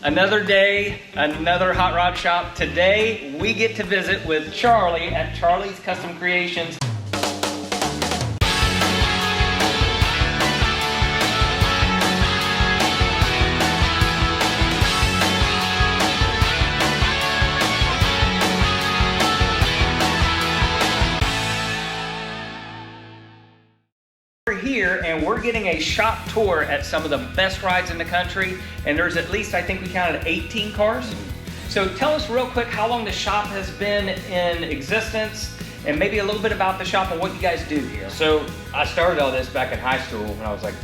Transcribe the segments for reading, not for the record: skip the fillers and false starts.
Another day, another hot rod shop. Today, we get to visit with Charlie at Charlie's Custom Creations. Here and we're getting a shop tour at some of the best rides in the country, and there's at least, I think we counted 18 cars. So tell us real quick how long the shop has been in existence and maybe a little bit about the shop and what you guys do here. So I started all this back in high school when I was like,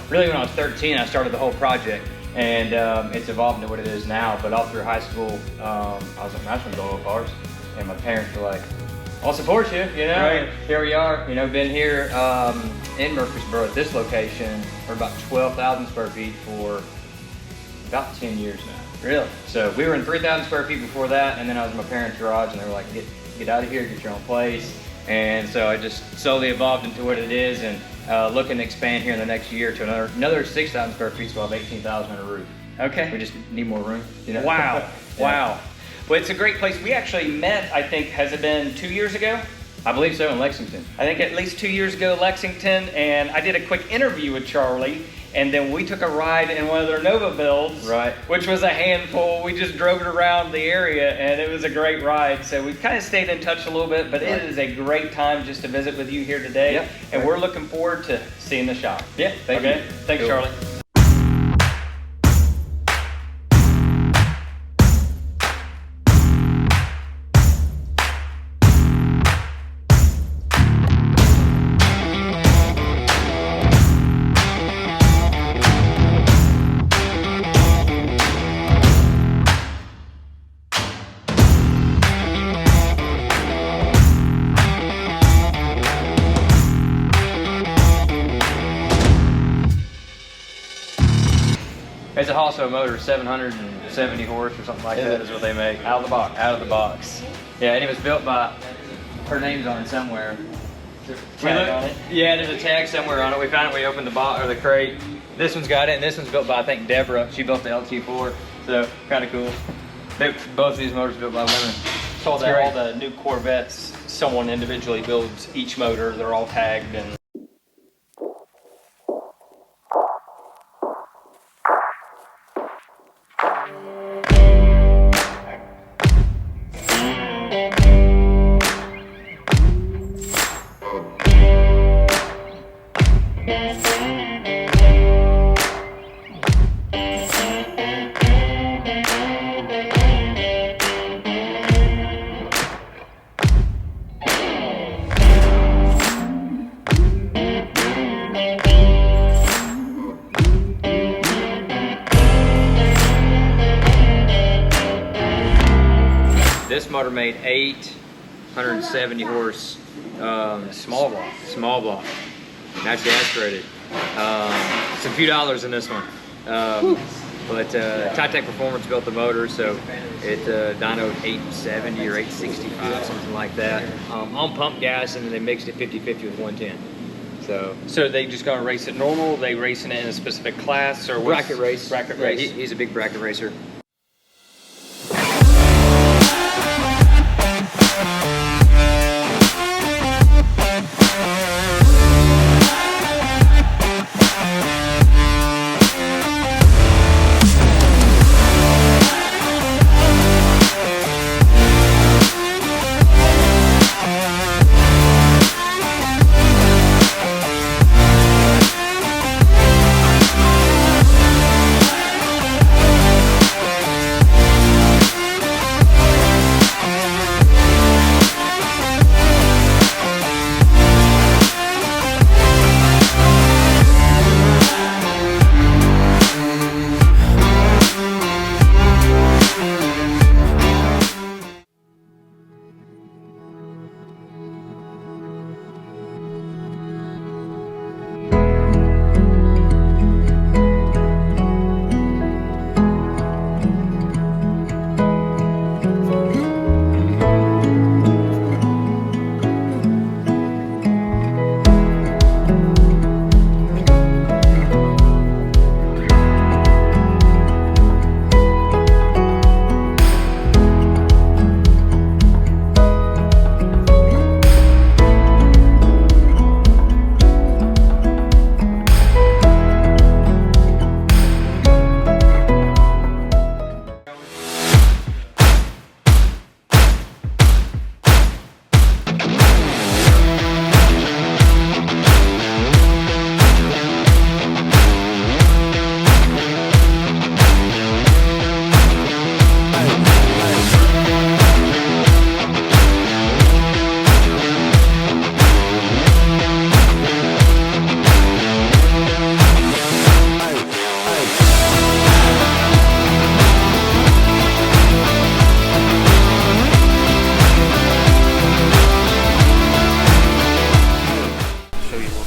really when I was 13 I started the whole project, and it's evolved into what it is now. But all through high school I was like, I just want to build cars, and my parents were like, I'll support you, you know. Right. Here we are, you know, been here in Murfreesboro at this location for about 12,000 square feet for about 10 years now. Really? So we were in 3,000 square feet before that, and then I was in my parents' garage, and they were like, get out of here, get your own place. And so I just slowly evolved into what it is, and looking to expand here in the next year to another 6,000 square feet, so we'll have 18,000 on a roof. Okay. We just need more room, you know. Wow. Yeah. Wow. Well, it's a great place. We actually met, I think, has it been 2 years ago? I believe so, in Lexington. I think at least 2 years ago, Lexington, and I did a quick interview with Charlie, and then we took a ride in one of their Nova builds, Right. which was a handful. We just drove it around the area, and it was a great ride. So we kind of stayed in touch a little bit, but it is a great time just to visit with you here today, Yep. and we're looking forward to seeing the shop. Yeah, thank you. Thanks, Cool. Charlie. It's a Hasso motor, 770 horse or something like that is what they make. Out of the box. Out of the box. Yeah, and it was built by, her name's on it somewhere. Tag on it? Yeah, there's a tag somewhere on it. We found it when we opened the box, or the crate. This one's got it, and this one's built by, I think, Deborah. She built the LT4, so kind of cool. Both of these motors built by women. So It's that great. all the new Corvettes, someone individually builds each motor. They're all tagged and. This motor made 870 horse Small block. small block, naturally aspirated. It's a few dollars in this one. But Tytech Performance built the motor, so it dynoed 870 or 865, something like that. On pump gas, and then they mixed it 50-50 with 110. So they just gonna race it normal? They racing it in a specific class or what's- Bracket race. Bracket Yeah, race. he's a big bracket racer.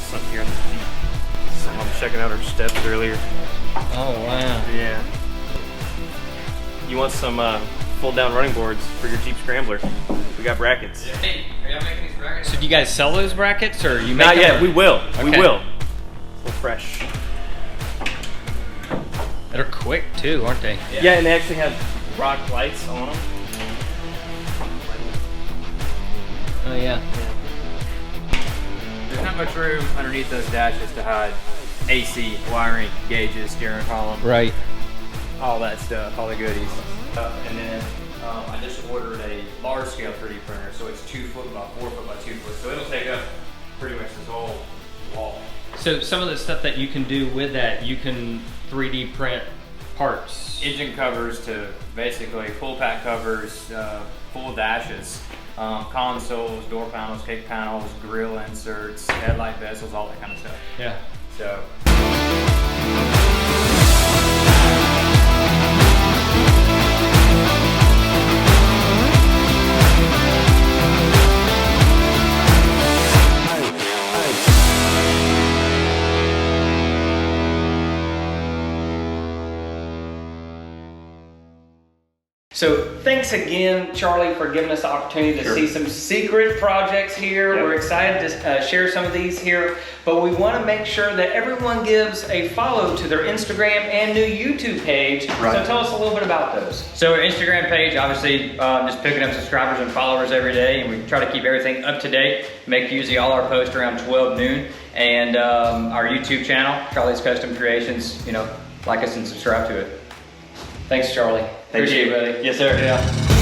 something here on the Jeep. Someone checking out our steps earlier. Oh, wow. Yeah. You want some fold down running boards for your Jeep Scrambler? We got brackets. Hey, are y'all making these brackets? So do you guys sell those brackets, or you make Not them? yet. We will. We Okay. will. We're fresh. They're quick too, aren't they? Yeah, and they actually have rock lights on them. Oh yeah. There's not much room underneath those dashes to hide AC, wiring, gauges, steering column, Right. all that stuff, all the goodies. And then I just ordered a large scale 3D printer, so it's 2 foot by 4 foot by 2 foot. So it'll take up pretty much this whole wall. So some of the stuff that you can do with that, you can 3D print parts. Engine covers to basically full pack covers, full dashes, consoles, door panels, kick panels, grill inserts, headlight bezels, all that kind of stuff. Yeah. So. So thanks again, Charlie, for giving us the opportunity to see some secret projects here. Yep. We're excited to share some of these here, but we want to make sure that everyone gives a follow to their Instagram and new YouTube page. Right. So tell us a little bit about those. So our Instagram page, obviously, just picking up subscribers and followers every day, and we try to keep everything up to date. Make usually all our posts around 12 noon, and our YouTube channel, Charlie's Custom Creations. You know, like us and subscribe to it. Thanks, Charlie. Thank Appreciate you. it, buddy. Yes, sir. Yeah.